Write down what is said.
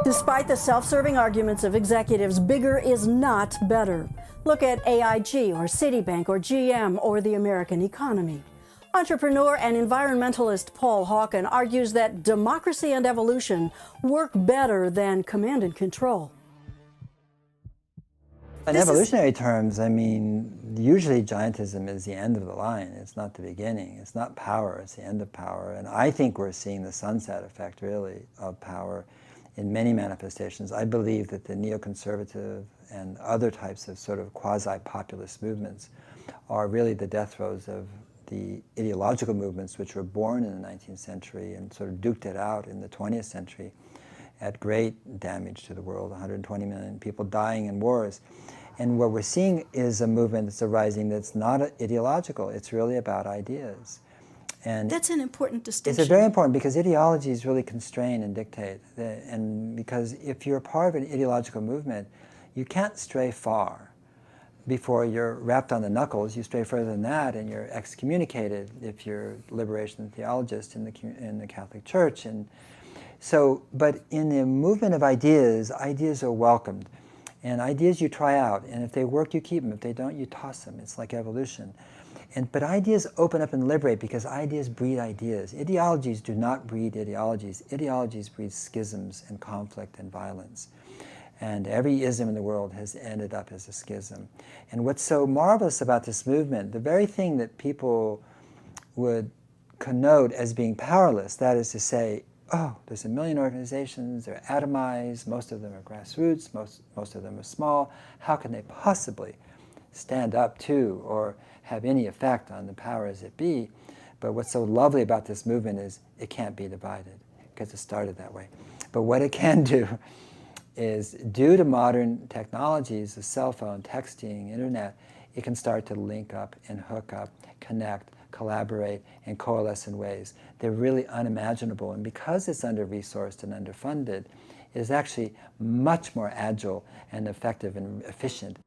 Despite the self-serving arguments of executives, bigger is not better. Look at AIG or Citibank or GM or the American economy. Entrepreneur and environmentalist Paul Hawken argues that democracy and evolution work better than command and control. In evolutionary terms, I mean, usually giantism is the end of the line. It's not the beginning. It's not power. It's the end of power. And I think we're seeing the sunset effect, really, of power in many manifestations. I believe that the neoconservative and other types of sort of quasi-populist movements are really the death throes of the ideological movements which were born in the 19th century and sort of duked it out in the 20th century at great damage to the world, 120 million people dying in wars. And what we're seeing is a movement that's arising that's not ideological. It's really about ideas. And that's an important distinction. It's very important because ideologies really constrain and dictate. And because if you're part of an ideological movement, you can't stray far before you're wrapped on the knuckles. You stray further than that and you're excommunicated if you're a liberation theologist in the Catholic Church. And so, but in the movement of ideas, ideas are welcomed. And ideas you try out, and if they work, you keep them. If they don't, you toss them. It's like evolution. But ideas open up and liberate because ideas breed ideas. Ideologies do not breed ideologies. Ideologies breed schisms and conflict and violence. And every ism in the world has ended up as a schism. And what's so marvelous about this movement, the very thing that people would connote as being powerless, that is to say, oh, there's a million organizations, they're atomized, most of them are grassroots, most of them are small. How can they possibly stand up to or have any effect on the powers that be? But what's so lovely about this movement is it can't be divided because it started that way. But what it can do is, due to modern technologies, the cell phone, texting, internet, it can start to link up and hook up, connect, collaborate, and coalesce in ways they're really unimaginable. And because it's under-resourced and underfunded, it is actually much more agile and effective and efficient